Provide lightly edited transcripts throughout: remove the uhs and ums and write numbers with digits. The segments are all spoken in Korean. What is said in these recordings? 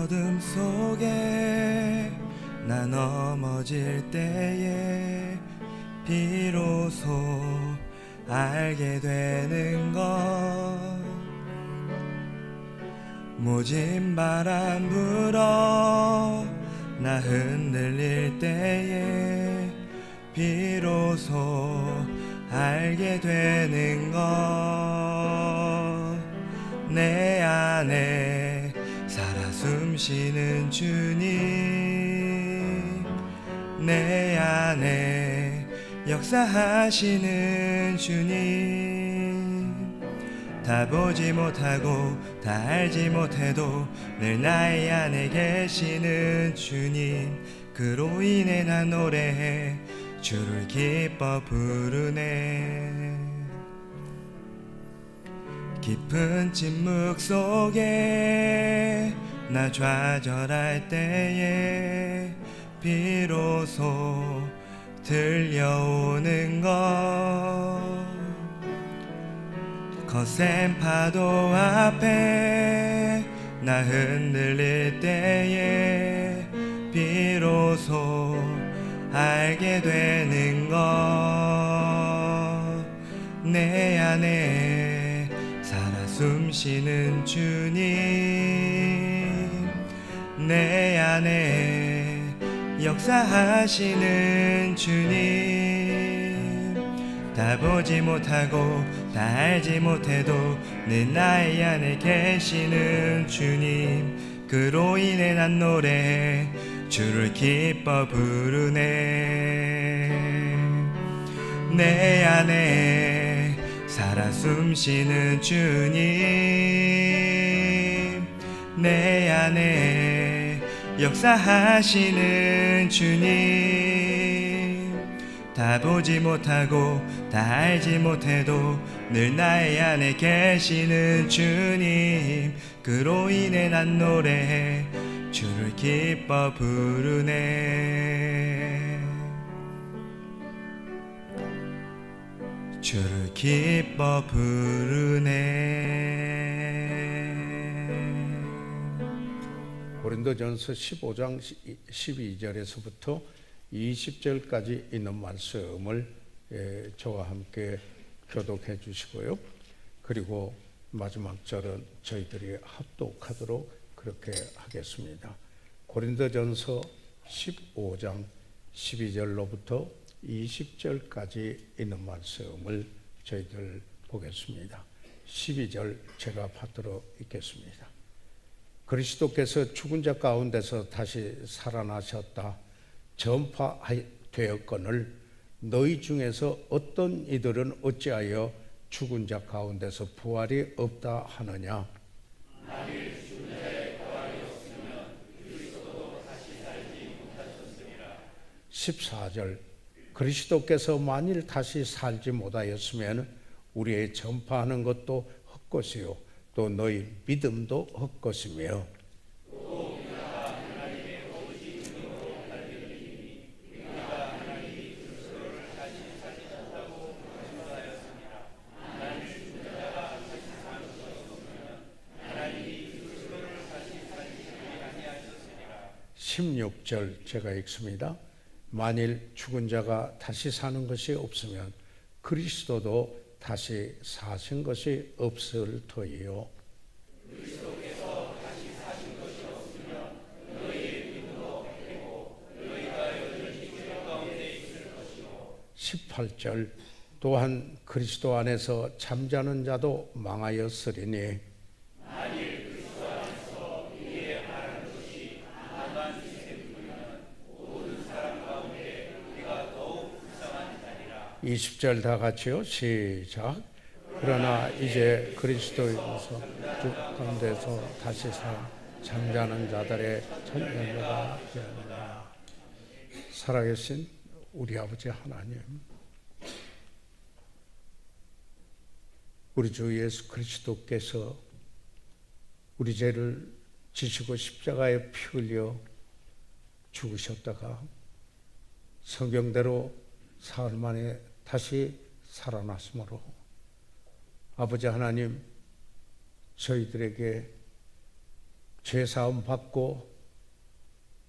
어둠 속에 나 넘어질 때에 비로소 알게 되는 것, 모진 바람 불어 나 흔들릴 때에 비로소 알게 되는 것, 내 안에 살아 숨쉬는 주님, 내 안에 역사하시는 주님, 다 보지 못하고 다 알지 못해도 늘 나의 안에 계시는 주님, 그로 인해 난 노래해 주를 기뻐 부르네. 깊은 침묵 속에 나 좌절할 때에 비로소 들려오는 것, 거센 파도 앞에 나 흔들릴 때에 비로소 알게 되는 것, 내 안에 살아 숨쉬는 주님, 내 안에 역사하시는 주님, 다 보지 못하고 다 알지 못해도 늘 나의 안에 계시는 주님, 그로 인해 난 노래해 주를 기뻐 부르네. 내 안에 살아 숨쉬는 주님, 내 안에 역사하시는 주님, 다 보지 못하고 다 알지 못해도 늘 나의 안에 계시는 주님, 그로 인해 난 노래해 주를 기뻐 부르네. 주를 기뻐 부르네. 고린도전서 15장 12절에서부터 20절까지 있는 말씀을 저와 함께 교독해 주시고요. 그리고 마지막 절은 저희들이 합독하도록 그렇게 하겠습니다. 고린도전서 15장 12절로부터 20절까지 있는 말씀을 저희들 보겠습니다. 12절 제가 받들어 읽겠습니다. 그리스도께서 죽은 자 가운데서 다시 살아나셨다 전파되었거늘 너희 중에서 어떤 이들은 어찌하여 죽은 자 가운데서 부활이 없다 하느냐. 만일 죽은 자의 부활이 없으면 그리스도도 다시 살지 못하셨으리라. 14절 그리스도께서 만일 다시 살지 못하였으면 우리의 전파하는 것도 헛것이요 또 너희 믿음도 헛것이며 (16절) 제가 읽습니다. 만일 죽은 자가 다시 사는 것이 없으면 그리스도도 다시 사신 것이 없을 터이요. 그리스도께서 다시 사신 것이 없으면 너희의 믿음도 헛되고 너희가 여전히 죄 가운데 있을 것이요. 18절 또한 그리스도 안에서 잠자는 자도 망하였으리니 만일 그리스도 안에서 우리의 말하는 것이 안만 지새우면 모든 사람 가운데 우리가 더욱 불쌍한 자리라. 20절 다 같이요. 시작. 그러나 이제 그리스도에서 죽 가운데서 다시 살 잠자는 자들의 천년가 되었느니라. 살아계신 우리 아버지 하나님, 우리 주 예수 그리스도께서 우리 죄를 지시고 십자가에 피 흘려 죽으셨다가 성경대로 사흘 만에 다시 살아났으므로 아버지 하나님, 저희들에게 죄사함 받고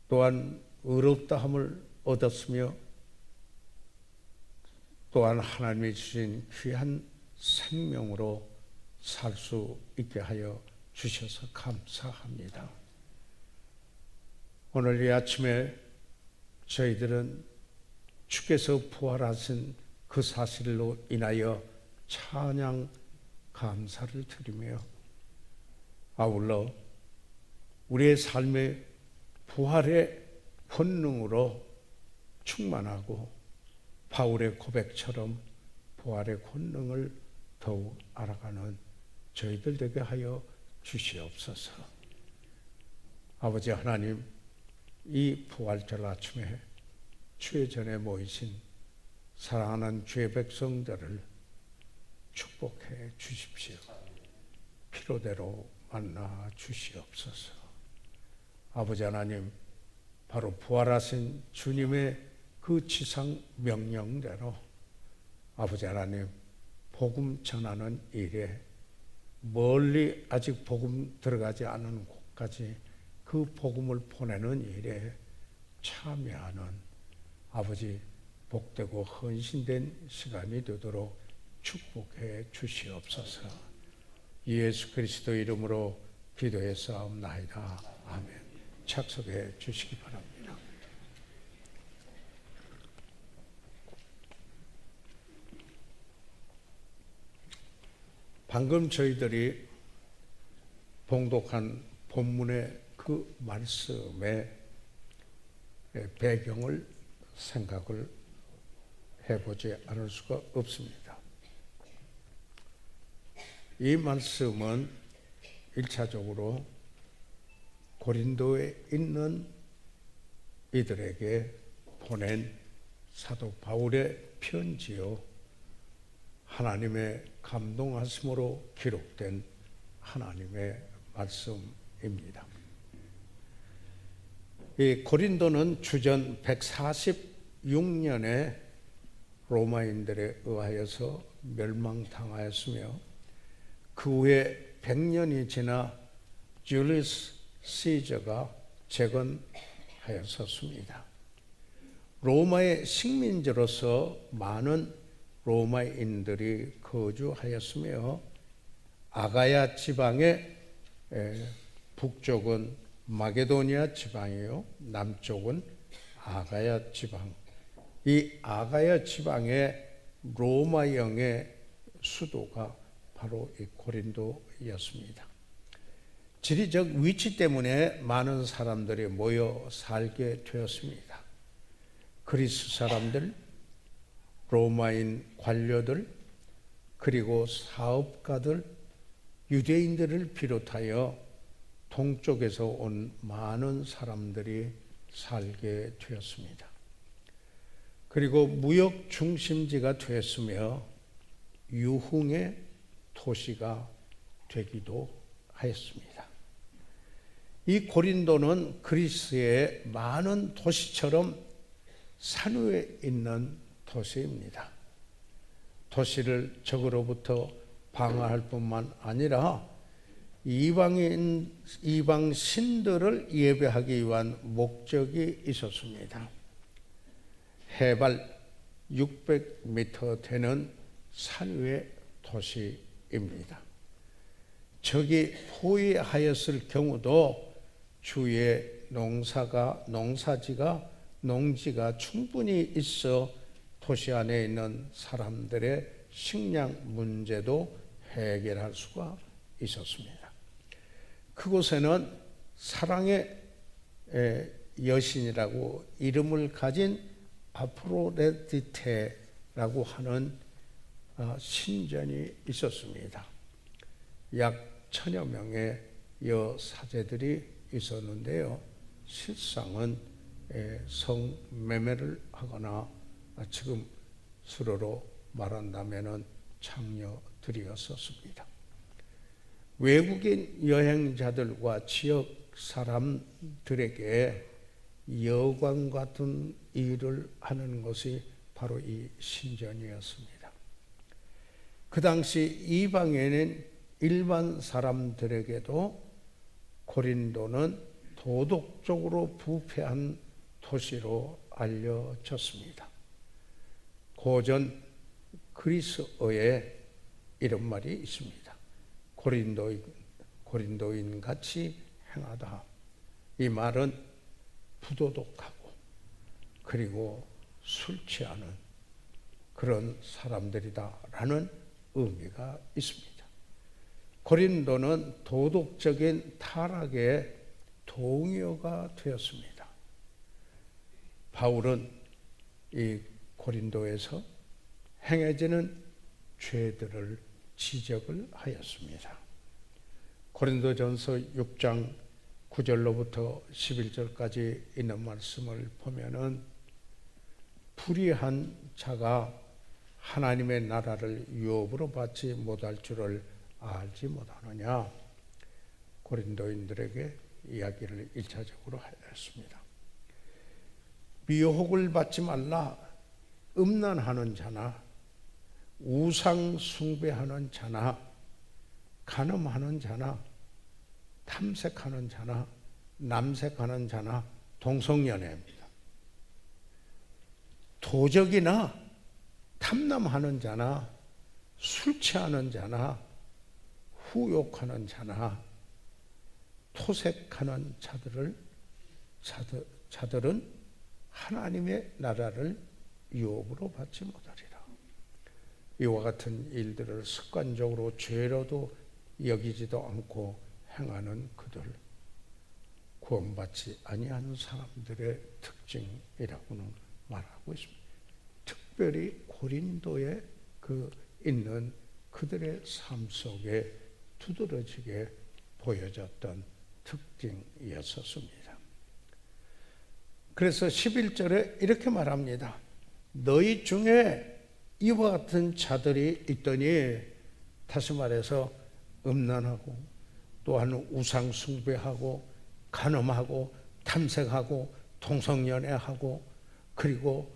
또한 의롭다함을 얻었으며 또한 하나님이 주신 귀한 생명으로 살 수 있게 하여 주셔서 감사합니다. 오늘 이 아침에 저희들은 주께서 부활하신 그 사실로 인하여 찬양 감사를 드리며 아울러 우리의 삶의 부활의 권능으로 충만하고 바울의 고백처럼 부활의 권능을 더욱 알아가는 저희들 되게 하여 주시옵소서. 아버지 하나님, 이 부활절 아침에 주의 전에 모이신 사랑하는 주의 백성들을 축복해 주십시오. 필요대로 만나 주시옵소서. 아버지 하나님, 바로 부활하신 주님의 그 지상 명령대로 아버지 하나님, 복음 전하는 일에 멀리 아직 복음 들어가지 않은 곳까지 그 복음을 보내는 일에 참여하는 아버지 복되고 헌신된 시간이 되도록 축복해 주시옵소서. 예수 그리스도 이름으로 기도해 싸움나이다. 아멘. 착석해 주시기 바랍니다. 방금 저희들이 봉독한 본문의 그 말씀의 배경을 생각을 해보지 않을 수가 없습니다. 이 말씀은 1차적으로 고린도에 있는 이들에게 보낸 사도 바울의 편지요, 하나님의 감동하심으로 기록된 하나님의 말씀입니다. 이 고린도는 주전 146년에 로마인들에 의하여서 멸망당하였으며 그 후에 100년이 지나 줄리우스 시저가 재건하였었습니다. 로마의 식민지로서 많은 로마인들이 거주하였으며 아가야 지방의 북쪽은 마게도니아 지방이요, 남쪽은 아가야 지방. 이 아가야 지방의 로마령의 수도가 바로 이 고린도였습니다. 지리적 위치 때문에 많은 사람들이 모여 살게 되었습니다. 그리스 사람들, 로마인 관료들, 그리고 사업가들, 유대인들을 비롯하여 동쪽에서 온 많은 사람들이 살게 되었습니다. 그리고 무역 중심지가 되었으며 유흥의 도시가 되기도 하였습니다. 이 고린도는 그리스의 많은 도시처럼 산 위에 있는 도시입니다. 도시를 적으로부터 방어할 뿐만 아니라 이방 신들을 예배하기 위한 목적이 있었습니다. 해발 600m 되는 산 위의 도시입니다. 적이 포위하였을 경우도 주위에 농지가 충분히 있어 도시 안에 있는 사람들의 식량 문제도 해결할 수가 있었습니다. 그곳에는 사랑의 여신이라고 이름을 가진 아프로데디테라고 하는 신전이 있었습니다. 약 1000여 명의 여사제들이 있었는데요. 실상은 성매매를 하거나 지금 수로로 말한다면 창녀들이었습니다. 외국인 여행자들과 지역 사람들에게 여관 같은 일을 하는 것이 바로 이 신전이었습니다. 그 당시 이방인인 일반 사람들에게도 고린도는 도덕적으로 부패한 도시로 알려졌습니다. 고전 그리스어에 이런 말이 있습니다. 고린도인 같이 행하다. 이 말은 부도덕하고 그리고 술 취하는 그런 사람들이다라는 의미가 있습니다. 고린도는 도덕적인 타락의 동요가 되었습니다. 바울은 이 고린도에서 행해지는 죄들을 지적을 하였습니다. 고린도전서 6장 9절로부터 11절까지 있는 말씀을 보면은 불의한 자가 하나님의 나라를 유업으로 받지 못할 줄을 알지 못하느냐, 고린도인들에게 이야기를 1차적으로 하였습니다. 미혹을 받지 말라. 음란하는 자나 우상 숭배하는 자나 간음하는 자나 탐색하는 자나 남색하는 자나 동성연애입니다. 도적이나 탐남하는 자나 술 취하는 자나 후욕하는 자나 토색하는 자들은 하나님의 나라를 유업으로 받지 못하리라. 이와 같은 일들을 습관적으로 죄로도 여기지도 않고 행하는 그들, 구원받지 아니하는 사람들의 특징이라고는 말하고 있습니다. 특별히 고린도에 있는 그들의 삶 속에 두드러지게 보여졌던 특징이었습니다. 그래서 11절에 이렇게 말합니다. 너희 중에 이와 같은 자들이 있더니, 다시 말해서 음란하고 또한 우상 숭배하고 간음하고 탐색하고 동성연애하고 그리고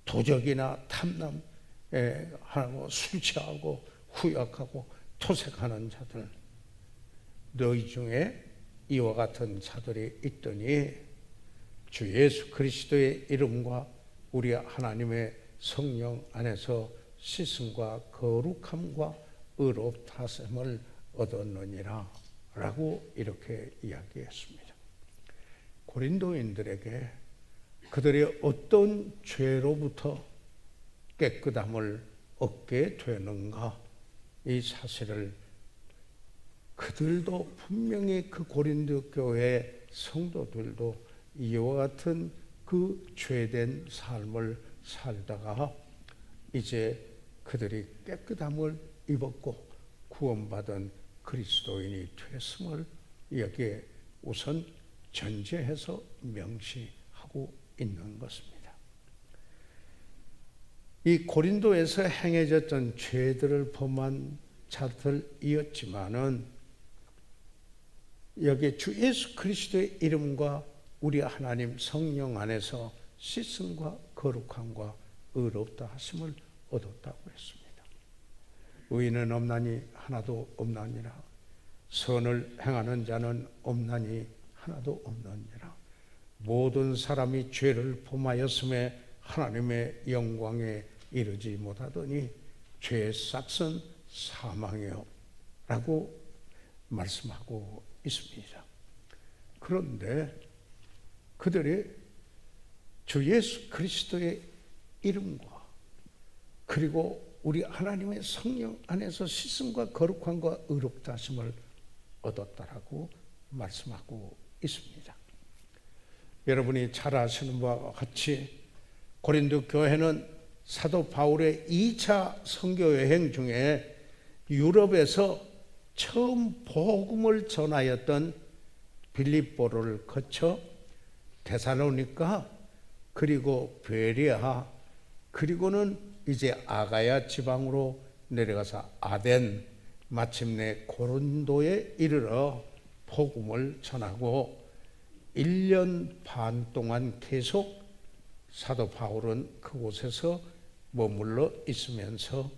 도적이나 탐남하고 술 취하고 후약하고 토색하는 자들, 너희 중에 이와 같은 자들이 있더니 주 예수 그리스도의 이름과 우리 하나님의 성령 안에서 씻음과 거룩함과 의롭다함을 얻었느니라 라고 이렇게 이야기했습니다. 고린도인들에게 그들이 어떤 죄로부터 깨끗함을 얻게 되는가, 이 사실을 그들도 분명히 그 고린도 교회 성도들도 이와 같은 그 죄된 삶을 살다가 이제 그들이 깨끗함을 입었고 구원받은 그리스도인이 됐음을 여기에 우선 전제해서 명시하고 있는 것입니다. 이 고린도에서 행해졌던 죄들을 범한 자들이었지만은 여기에 주 예수 그리스도의 이름과 우리 하나님 성령 안에서 씻음과 거룩함과 의롭다 하심을 얻었다고 했습니다. 의인은 없나니 하나도 없나니라. 선을 행하는 자는 없나니 하나도 없느니라. 모든 사람이 죄를 범하였음에 하나님의 영광에 이르지 못하더니 죄의 싹은 사망이요 라고 말씀하고 있습니다. 그런데 그들이 주 예수 그리스도의 이름과 그리고 우리 하나님의 성령 안에서 씻음과 거룩함과 의롭다 하심을 얻었다라고 말씀하고 있습니다. 여러분이 잘 아시는 바와 같이 고린도 교회는 사도 바울의 2차 선교 여행 중에 유럽에서 처음 복음을 전하였던 빌립보를 거쳐 데살로니가 그리고 베레아 그리고는 이제 아가야 지방으로 내려가서 아덴 마침내 고린도에 이르러 복음을 전하고 1년 반 동안 계속 사도 바울은 그곳에서 머물러 있으면서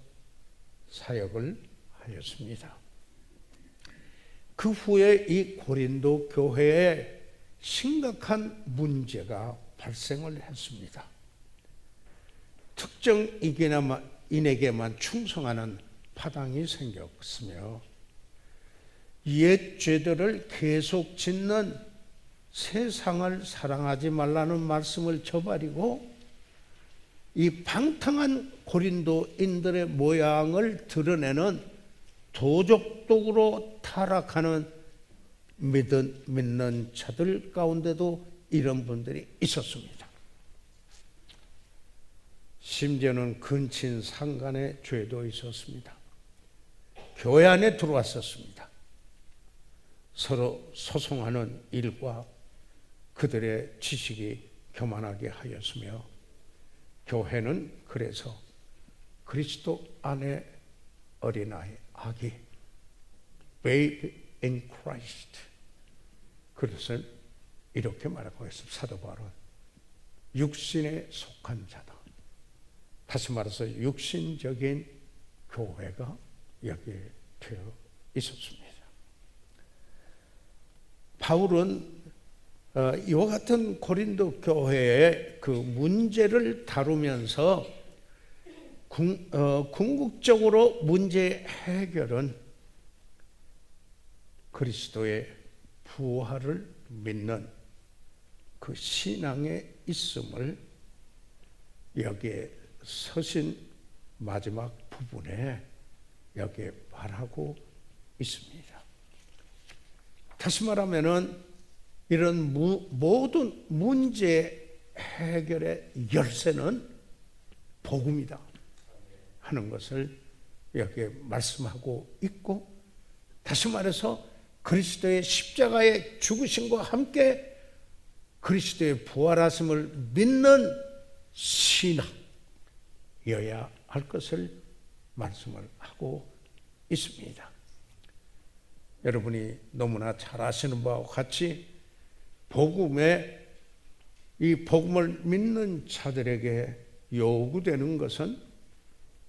사역을 하였습니다. 그 후에 이 고린도 교회에 심각한 문제가 발생을 했습니다. 특정 인에게만 충성하는 파당이 생겼으며 옛 죄들을 계속 짓는 세상을 사랑하지 말라는 말씀을 저버리고 이 방탕한 고린도인들의 모양을 드러내는 도적독으로 타락하는 믿는 자들 가운데도 이런 분들이 있었습니다. 심지어는 근친 상간의 죄도 있었습니다. 교회 안에 들어왔었습니다. 서로 소송하는 일과 그들의 지식이 교만하게 하였으며 교회는 그래서 그리스도 안에 어린아이, 아기, baby in Christ, 그것을 이렇게 말하고 있습니다. 사도 바울은 육신에 속한 자다. 다시 말해서 육신적인 교회가 여기에 되어 있었습니다. 바울은 이와 같은 고린도 교회의 그 문제를 다루면서 궁극적으로 문제 해결은 그리스도의 부활을 믿는 그 신앙에 있음을 여기에 서신 마지막 부분에 여기에 말하고 있습니다. 다시 말하면은 이런 모든 문제 해결의 열쇠는 복음이다 하는 것을 여기에 말씀하고 있고, 다시 말해서 그리스도의 십자가의 죽으심과 함께 그리스도의 부활하심을 믿는 신앙이어야 할 것을 말씀을 하고 있습니다. 여러분이 너무나 잘 아시는 바와 같이 이 복음을 믿는 자들에게 요구되는 것은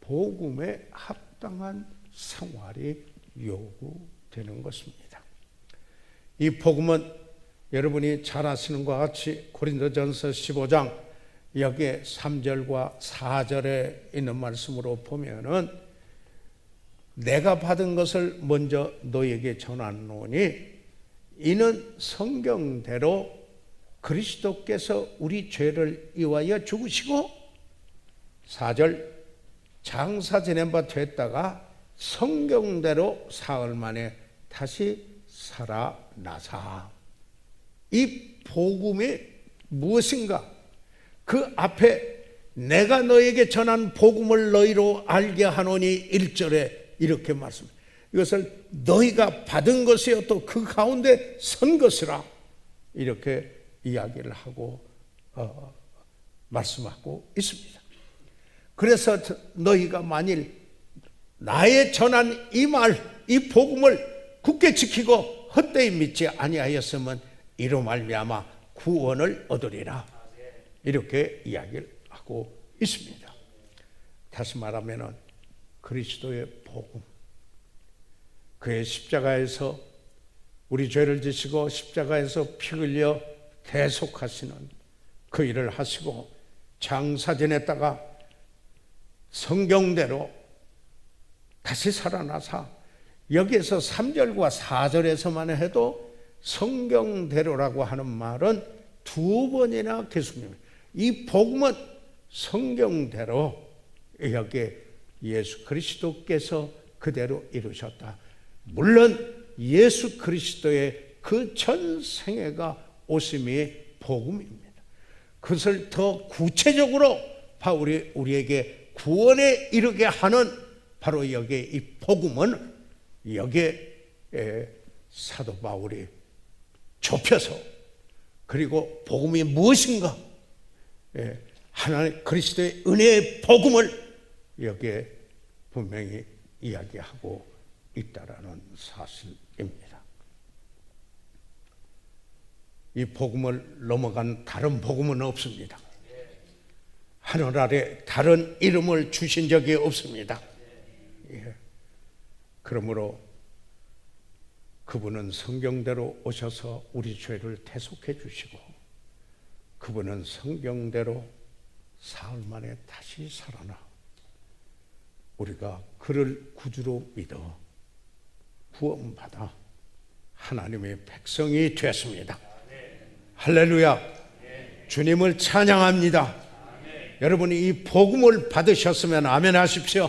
복음에 합당한 생활이 요구되는 것입니다. 이 복음은 여러분이 잘 아시는 것과 같이 고린도전서 15장 여기에 3절과 4절에 있는 말씀으로 보면은 내가 받은 것을 먼저 너에게 전하노니 이는 성경대로 그리스도께서 우리 죄를 위하여 죽으시고 4절 장사 지낸 바 됐다가 성경대로 사흘 만에 다시 살아나사. 이 복음이 무엇인가? 그 앞에 내가 너에게 전한 복음을 너희로 알게 하노니 1절에 이렇게 말씀합니다. 이것을 너희가 받은 것이요 또 그 가운데 선 것이라 이렇게 이야기를 하고 말씀하고 있습니다. 그래서 너희가 만일 나의 전한 이 복음을 굳게 지키고 헛되이 믿지 아니하였으면 이로 말미암아 구원을 얻으리라 이렇게 이야기를 하고 있습니다. 다시 말하면은 그리스도의 복음, 그의 십자가에서 우리 죄를 지시고 십자가에서 피 흘려 대속하시는 그 일을 하시고 장사 지냈다가 성경대로 다시 살아나사, 여기에서 3절과 4절에서만 해도 성경대로라고 하는 말은 2번이나 계속됩니다. 이 복음은 성경대로 여기에 예수 그리스도께서 그대로 이루셨다. 물론 예수 그리스도의 그 전생애가 오심이 복음입니다. 그것을 더 구체적으로 바울이 우리에게 구원에 이르게 하는 바로 여기에 이 복음은 여기에 사도 바울이 좁혀서, 그리고 복음이 무엇인가, 하나님 그리스도의 은혜의 복음을 여기에 분명히 이야기하고 있다라는 사실입니다. 이 복음을 넘어간 다른 복음은 없습니다. 하늘 아래 다른 이름을 주신 적이 없습니다. 그러므로 그분은 성경대로 오셔서 우리 죄를 대속해 주시고 그분은 성경대로 사흘 만에 다시 살아나 우리가 그를 구주로 믿어 구원받아 하나님의 백성이 되었습니다. 할렐루야. 주님을 찬양합니다. 여러분이 이 복음을 받으셨으면 아멘 하십시오.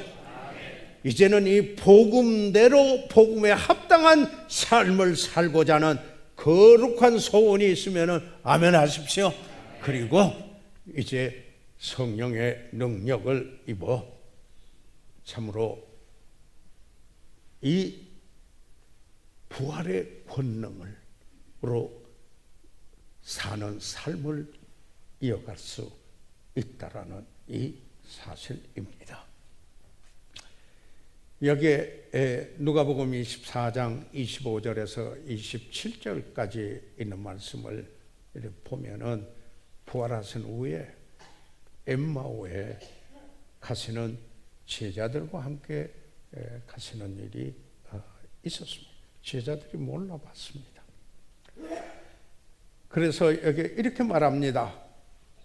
이제는 이 복음대로 복음에 합당한 삶을 살고자 하는 거룩한 소원이 있으면 아멘 하십시오. 그리고 이제 성령의 능력을 입어 참으로 이 부활의 권능으로 사는 삶을 이어갈 수 있다라는 이 사실입니다. 여기에 누가복음 24장 25절에서 27절까지 있는 말씀을 보면은 부활하신 후에 엠마오에 가시는 제자들과 함께 가시는 일이 있었습니다. 제자들이 몰라봤습니다. 그래서 여기 이렇게 말합니다.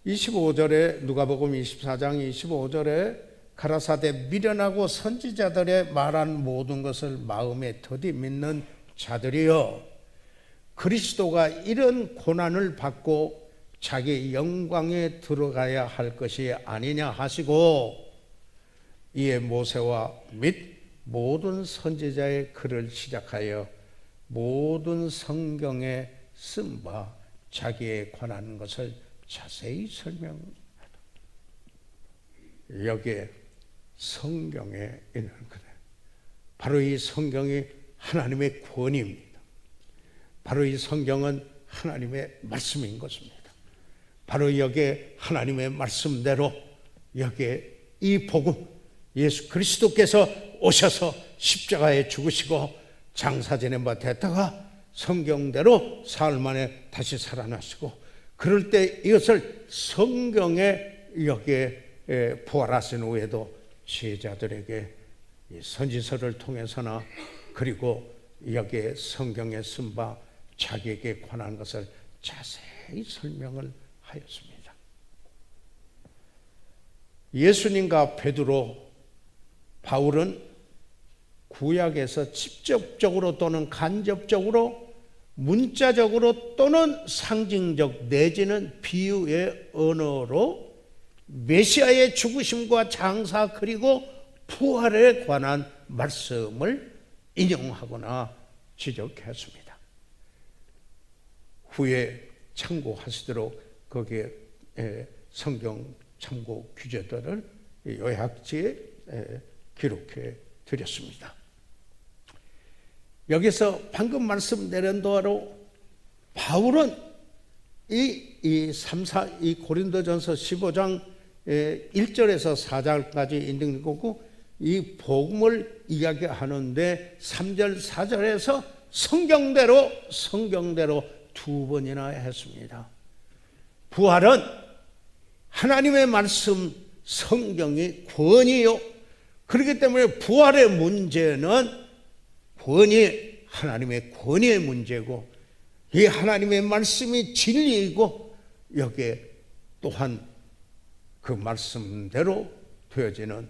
25절에 누가복음 24장 25절에 가라사대 미련하고 선지자들의 말한 모든 것을 마음에 더디 믿는 자들이여 그리스도가 이런 고난을 받고 자기 영광에 들어가야 할 것이 아니냐 하시고 이에 모세와 및 모든 선지자의 글을 시작하여 모든 성경에 쓴 바 자기에 관한 것을 자세히 설명하다. 여기에 성경에 있는 그대 바로 이 성경이 하나님의 권위입니다. 바로 이 성경은 하나님의 말씀인 것입니다. 바로 여기에 하나님의 말씀대로 여기에 이 복음 예수 그리스도께서 오셔서 십자가에 죽으시고 장사 지낸 바 됐다가 성경대로 사흘 만에 다시 살아나시고 그럴 때 이것을 성경에 여기에 부활하신 후에도 제자들에게 선지서를 통해서나 그리고 여기에 성경에 쓴 바 자기에게 관한 것을 자세히 설명을 하였습니다. 예수님과 베드로, 바울은 구약에서 직접적으로 또는 간접적으로 문자적으로 또는 상징적 내지는 비유의 언어로 메시아의 죽으심과 장사 그리고 부활에 관한 말씀을 인용하거나 지적했습니다. 후에 참고하시도록 거기에 성경 참고 규제들을 요약지에 기록해 드렸습니다. 여기서 방금 말씀드린 대로 바울은 이 고린도전서 15장 1절에서 4절까지 있는 거고 이 복음을 이야기하는데 3절 4절에서 성경대로 두 번이나 했습니다. 부활은 하나님의 말씀 성경이 권위요. 그렇기 때문에 부활의 문제는 권위, 하나님의 권위의 문제고 이 하나님의 말씀이 진리이고 여기에 또한 그 말씀대로 되어지는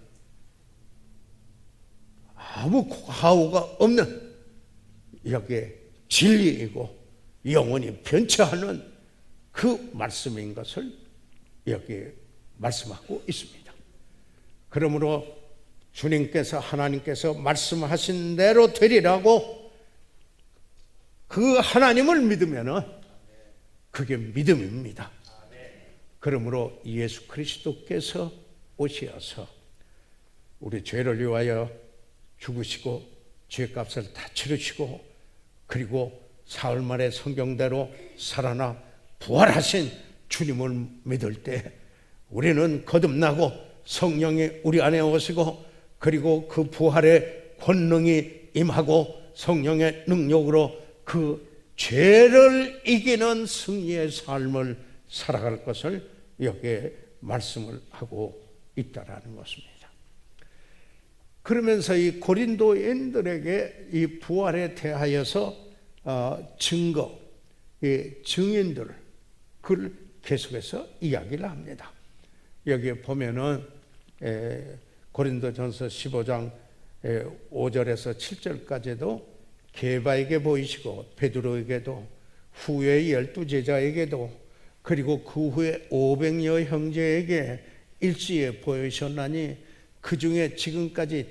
아무 하우가 없는 여기에 진리이고 영원히 변치 않는 그 말씀인 것을 여기에 말씀하고 있습니다. 그러므로 주님께서 하나님께서 말씀하신 대로 되리라고 그 하나님을 믿으면은 그게 믿음입니다. 그러므로 예수 그리스도께서 오셔서 우리 죄를 위하여 죽으시고 죄값을 다 치르시고 그리고 사흘 만에 성경대로 살아나 부활하신 주님을 믿을 때 우리는 거듭나고 성령이 우리 안에 오시고 그리고 그 부활의 권능이 임하고 성령의 능력으로 그 죄를 이기는 승리의 삶을 살아갈 것을 여기에 말씀을 하고 있다라는 것입니다. 그러면서 이 고린도인들에게 이 부활에 대하여서 증거, 증인들 그걸 계속해서 이야기를 합니다. 여기에 보면은 고린도전서 15장 5절에서 7절까지도 게바에게 보이시고 베드로에게도 후에 12제자에게도 그리고 그 후에 500여 형제에게 일시에 보이셨나니 그 중에 지금까지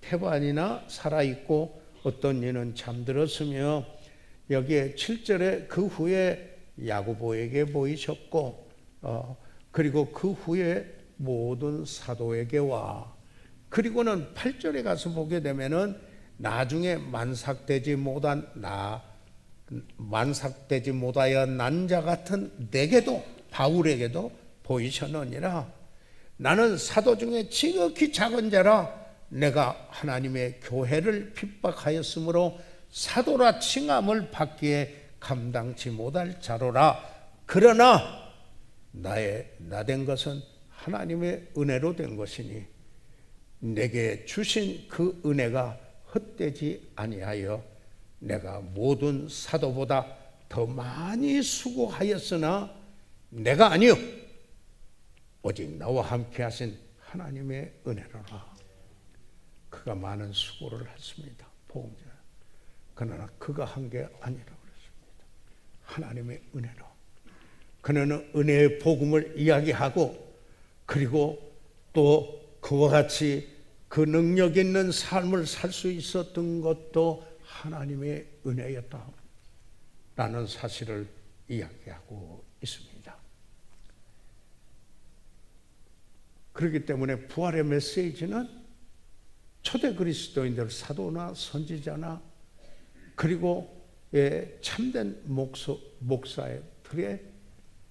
태반이나 살아있고 어떤 이는 잠들었으며 여기에 7절에 그 후에 야고보에게 보이셨고 그리고 그 후에 모든 사도에게 와 그리고는 8절에 가서 보게 되면은 나중에 만삭되지 못하여 난 자 같은 내게도 바울에게도 보이셨느니라. 나는 사도 중에 지극히 작은 자라 내가 하나님의 교회를 핍박하였으므로 사도라 칭함을 받기에 감당치 못할 자로라. 그러나 나된 것은 하나님의 은혜로 된 것이니 내게 주신 그 은혜가 헛되지 아니하여 내가 모든 사도보다 더 많이 수고하였으나 내가 아니요 오직 나와 함께 하신 하나님의 은혜로라. 그가 많은 수고를 했습니다. 복음자. 그러나 그가 한 게 아니라고 그랬습니다. 하나님의 은혜로. 그는 은혜의 복음을 이야기하고 그리고 또 그와 같이 그 능력 있는 삶을 살 수 있었던 것도 하나님의 은혜였다 라는 사실을 이야기하고 있습니다. 그렇기 때문에 부활의 메시지는 초대 그리스도인들 사도나 선지자나 그리고 참된 목사들의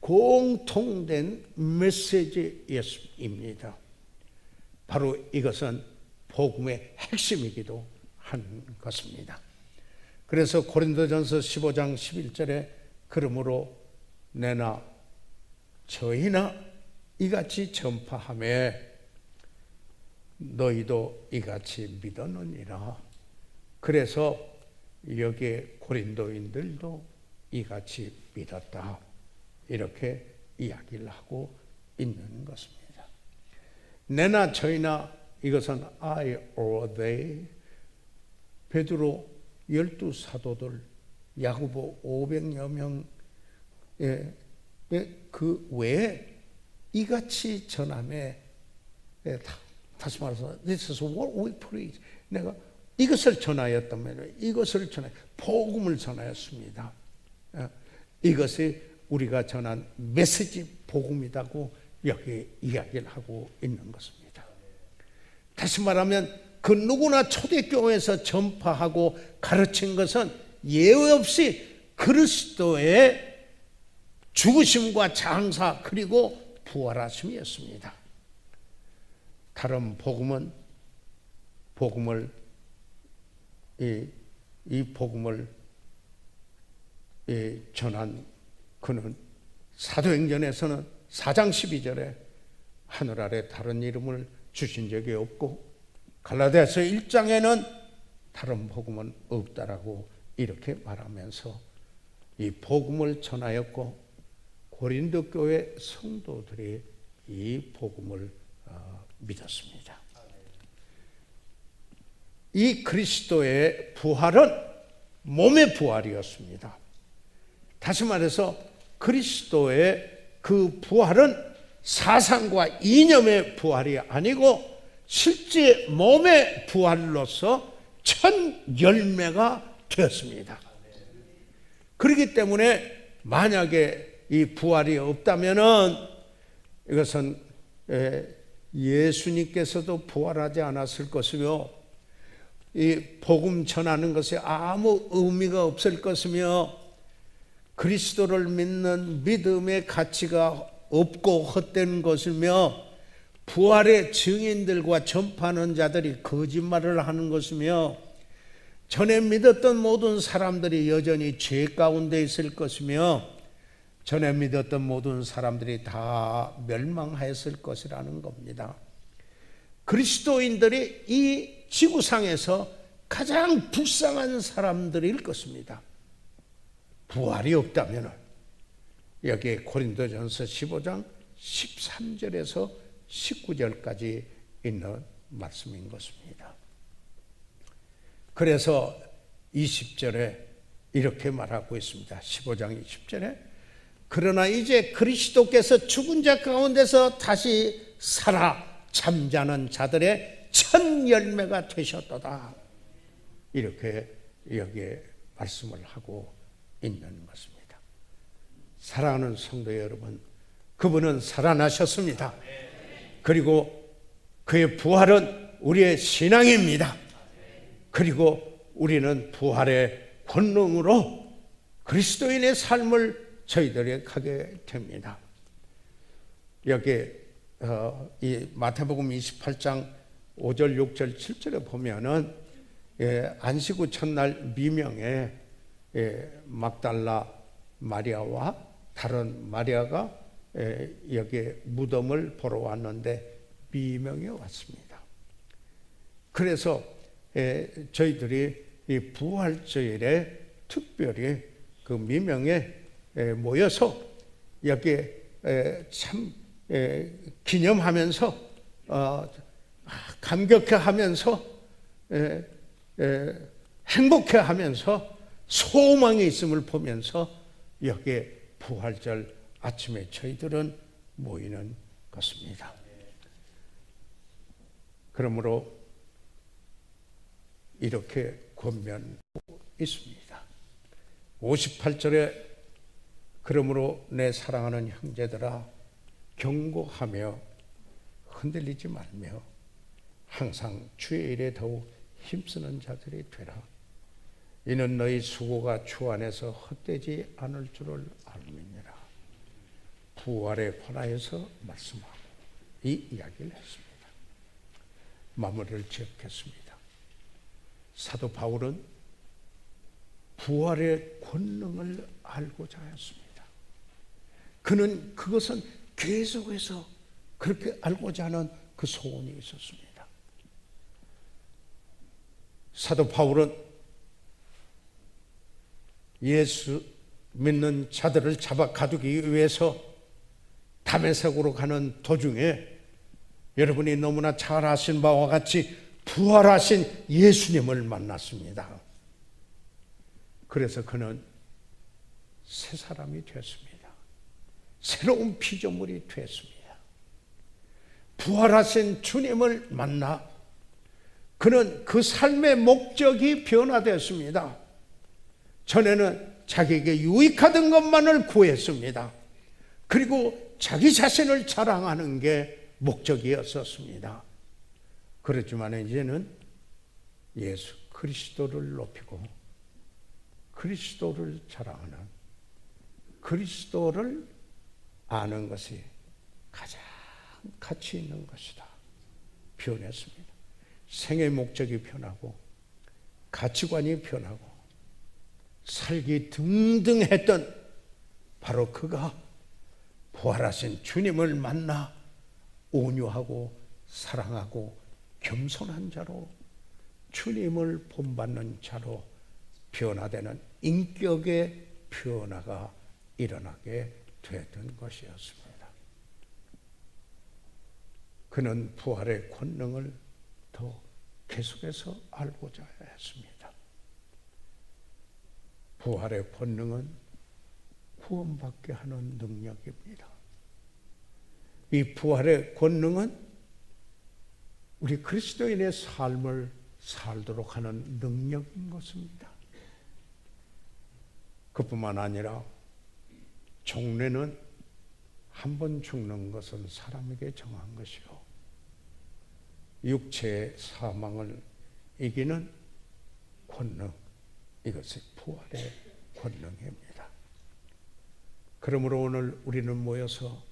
공통된 메시지입니다. 바로 이것은 복음의 핵심이기도 한 것입니다. 그래서 고린도전서 15장 11절에 그러므로 내나 저희나 이같이 전파하며 너희도 이같이 믿었느니라. 그래서 여기에 고린도인들도 이같이 믿었다. 이렇게 이야기를 하고 있는 것입니다. 내나 저희나 이것은 I or they 베드로 12사도들 야고보 500여 명의 그 외에 이같이 전함에 다시 말해서 This is what we preach. 내가 이것을 전하였다면 이것을 전하 복음을 전하였습니다. 이것이 우리가 전한 메시지 복음이라고 여기 이야기를 하고 있는 것입니다. 다시 말하면 그 누구나 초대교회에서 전파하고 가르친 것은 예외 없이 그리스도의 죽으심과 장사 그리고 부활하심이었습니다. 다른 복음은 이 복음을 전한 그는 사도행전에서는 4장 12절에 하늘 아래 다른 이름을 주신 적이 없고 갈라디아서 1장에는 다른 복음은 없다라고 이렇게 말하면서 이 복음을 전하였고 고린도 교회 성도들이 이 복음을 믿었습니다. 이 그리스도의 부활은 몸의 부활이었습니다. 다시 말해서 그리스도의 그 부활은 사상과 이념의 부활이 아니고 실제 몸의 부활로서 첫 열매가 되었습니다. 그렇기 때문에 만약에 이 부활이 없다면은 이것은 예수님께서도 부활하지 않았을 것이며 이 복음 전하는 것에 아무 의미가 없을 것이며 그리스도를 믿는 믿음의 가치가 없고 헛된 것이며 부활의 증인들과 전파하는 자들이 거짓말을 하는 것이며 전에 믿었던 모든 사람들이 여전히 죄 가운데 있을 것이며 전에 믿었던 모든 사람들이 다 멸망하였을 것이라는 겁니다. 그리스도인들이 이 지구상에서 가장 불쌍한 사람들일 것입니다. 부활이 없다면 여기에 고린도전서 15장 13절에서 19절까지 있는 말씀인 것입니다. 그래서 20절에 이렇게 말하고 있습니다. 15장 20절에 그러나 이제 그리스도께서 죽은 자 가운데서 다시 살아 잠자는 자들의 첫 열매가 되셨도다. 이렇게 여기에 말씀을 하고 있는 것입니다. 사랑하는 성도 여러분, 그분은 살아나셨습니다. 그리고 그의 부활은 우리의 신앙입니다. 그리고 우리는 부활의 권능으로 그리스도인의 삶을 저희들이 가게 됩니다. 여기 이 마태복음 28장 5절, 6절, 7절에 보면은 안식 후 첫날 미명에 막달라 마리아와 다른 마리아가 여기 무덤을 보러 왔는데 미명에 왔습니다. 그래서 저희들이 이 부활주일에 특별히 그 미명에 모여서 여기 참 기념하면서 감격해하면서 행복해하면서 소망이 있음을 보면서 여기에 부활절 아침에 저희들은 모이는 것입니다. 그러므로 이렇게 권면하고 있습니다. 58절에 그러므로 내 사랑하는 형제들아 경고하며 흔들리지 말며 항상 주의 일에 더욱 힘쓰는 자들이 되라. 이는 너희 수고가 주 안에서 헛되지 않을 줄을 알미니라. 부활에 관하여서 말씀하고 이 이야기를 했습니다. 마무리를 지었겠습니다. 사도 바울은 부활의 권능을 알고자 했습니다. 그는 그것은 계속해서 그렇게 알고자 하는 그 소원이 있었습니다. 사도 바울은 예수 믿는 자들을 잡아 가두기 위해서 다메섹으로 가는 도중에 여러분이 너무나 잘 아신 바와 같이 부활하신 예수님을 만났습니다. 그래서 그는 새 사람이 되었습니다. 새로운 피조물이 되었습니다. 부활하신 주님을 만나 그는 그 삶의 목적이 변화되었습니다. 전에는 자기에게 유익하던 것만을 구했습니다. 그리고 자기 자신을 자랑하는 게 목적이었었습니다. 그렇지만 이제는 예수 그리스도를 높이고 그리스도를 자랑하는 그리스도를 아는 것이 가장 가치 있는 것이다. 변했습니다. 생의 목적이 변하고 가치관이 변하고 살기 등등했던 바로 그가 부활하신 주님을 만나 온유하고 사랑하고 겸손한 자로 주님을 본받는 자로 변화되는 인격의 변화가 일어나게 되었던 것이었습니다. 그는 부활의 권능을 더 계속해서 알고자 했습니다. 부활의 권능은 구원받게 하는 능력입니다. 이 부활의 권능은 우리 그리스도인의 삶을 살도록 하는 능력인 것입니다. 그뿐만 아니라 종례는 한 번 죽는 것은 사람에게 정한 것이요 육체의 사망을 이기는 권능, 이것이 부활의 권능입니다. 그러므로 오늘 우리는 모여서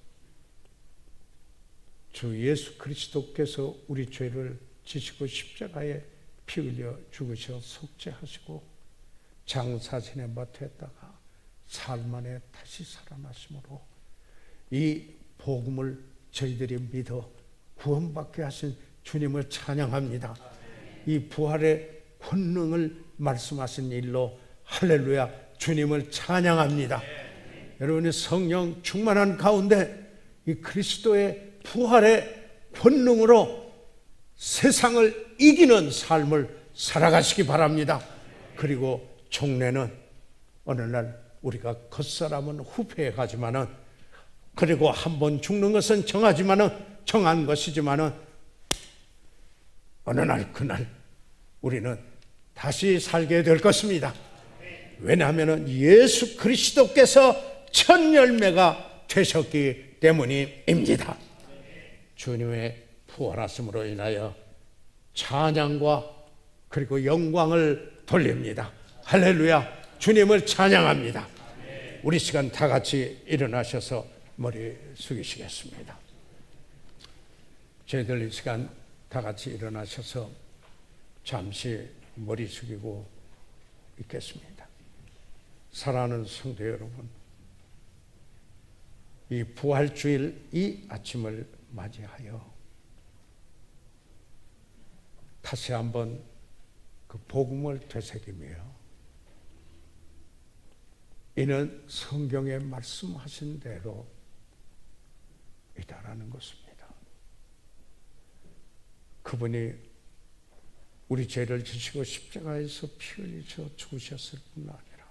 주 예수 그리스도께서 우리 죄를 지시고 십자가에 피 흘려 죽으셔 속죄하시고 장사진의 밭에다가 사흘 만에 다시 살아나심으로 이 복음을 저희들이 믿어 구원받게 하신 주님을 찬양합니다. 이 부활의 권능을 말씀하신 일로 할렐루야 주님을 찬양합니다. 여러분이 성령 충만한 가운데 이 그리스도의 부활의 권능으로 세상을 이기는 삶을 살아가시기 바랍니다. 그리고 종례는 어느 날 우리가 겉사람은 후패해 가지만은, 그리고 한 번 죽는 것은 정한 것이지만은 어느 날 그날 우리는 다시 살게 될 것입니다. 왜냐하면 예수 그리스도께서 첫 열매가 되셨기 때문입니다. 주님의 부활하심으로 인하여 찬양과 그리고 영광을 돌립니다. 할렐루야. 주님을 찬양합니다. 우리 시간 다 같이 일어나셔서 머리 숙이시겠습니다. 저희들 이 시간 다 같이 일어나셔서 잠시 머리 숙이고 있겠습니다. 사랑하는 성도 여러분, 이 부활주일 이 아침을 맞이하여 다시 한번 그 복음을 되새기며 이는 성경에 말씀하신 대로 이다라는 것입니다. 그분이 우리 죄를 지시고 십자가에서 피 흘리셔 죽으셨을 뿐 아니라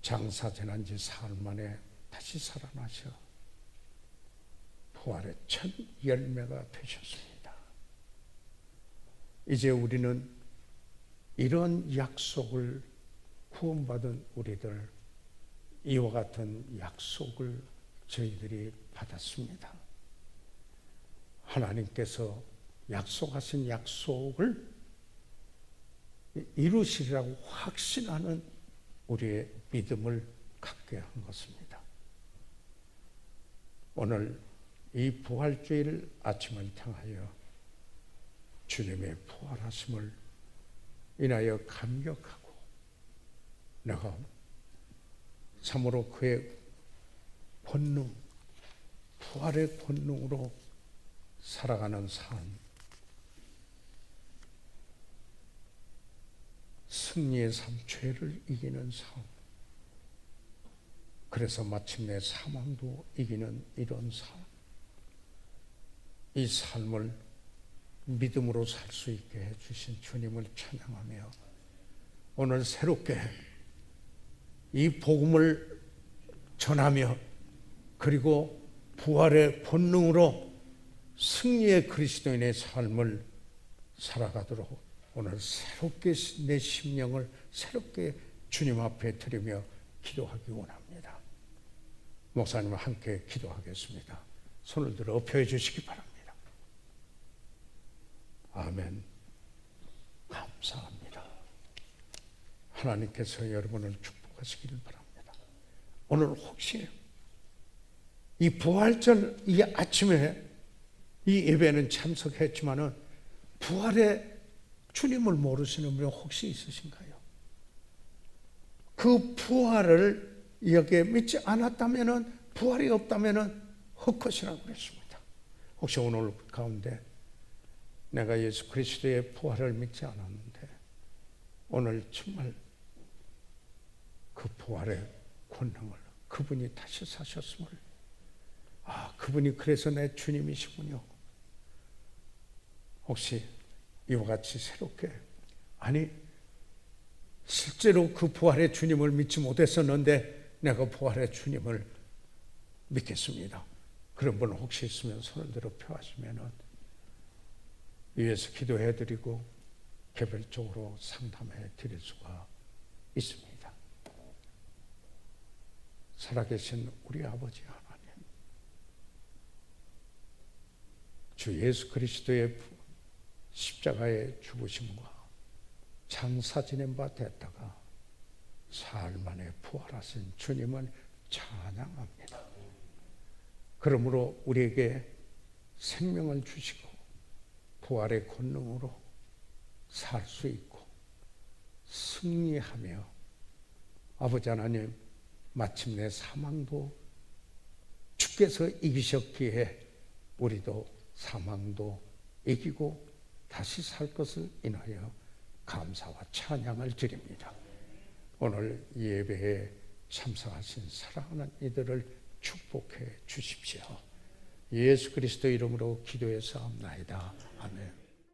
장사 지난 지 사흘 만에 다시 살아나셔 부활의 첫 열매가 되셨습니다. 이제 우리는 이런 약속을, 구원받은 우리들 이와 같은 약속을 저희들이 받았습니다. 하나님께서 약속하신 약속을 이루시리라고 확신하는 우리의 믿음을 갖게 한 것입니다. 오늘 이 부활주일 아침을 향하여 주님의 부활하심을 인하여 감격하고 내가 참으로 그의 권능, 부활의 권능으로 살아가는 삶, 승리의 삶, 죄를 이기는 삶, 그래서 마침내 사망도 이기는 이런 삶, 이 삶을 믿음으로 살 수 있게 해주신 주님을 찬양하며 오늘 새롭게 이 복음을 전하며 그리고 부활의 본능으로 승리의 그리스도인의 삶을 살아가도록 오늘 새롭게 내 심령을 새롭게 주님 앞에 드리며 기도하기 원합니다. 목사님과 함께 기도하겠습니다. 손을 들어 엎여 주시기 바랍니다. 아멘. 감사합니다. 하나님께서 여러분을 축복하시기를 바랍니다. 오늘 혹시 이 부활절 이 아침에 이 예배는 참석했지만은 부활의 주님을 모르시는 분이 혹시 있으신가요? 그 부활을 여기에 믿지 않았다면은, 부활이 없다면은 헛것이라고 그랬습니다. 혹시 오늘 가운데 내가 예수 그리스도의 부활을 믿지 않았는데 오늘 정말 그 부활의 권능을, 그분이 다시 사셨음을, 그분이 그래서 내 주님이시군요. 혹시 이와 같이 새롭게, 아니 실제로 그 부활의 주님을 믿지 못했었는데 내가 부활의 주님을 믿겠습니다. 그런 분 혹시 있으면 손을 들어 펴하시면은 위에서 기도해 드리고 개별적으로 상담해 드릴 수가 있습니다. 살아계신 우리 아버지 하나님, 주 예수 그리스도의 십자가의 죽으심과 장사 지낸 바 됐다가 사흘 만에 부활하신 주님을 찬양합니다. 그러므로 우리에게 생명을 주시고 부활의 권능으로 살 수 있고 승리하며 아버지 하나님, 마침내 사망도 주께서 이기셨기에 우리도 사망도 이기고 다시 살 것을 인하여 감사와 찬양을 드립니다. 오늘 예배에 참석하신 사랑하는 이들을 축복해 주십시오. 예수 그리스도 이름으로 기도해서 합나이다. 아멘.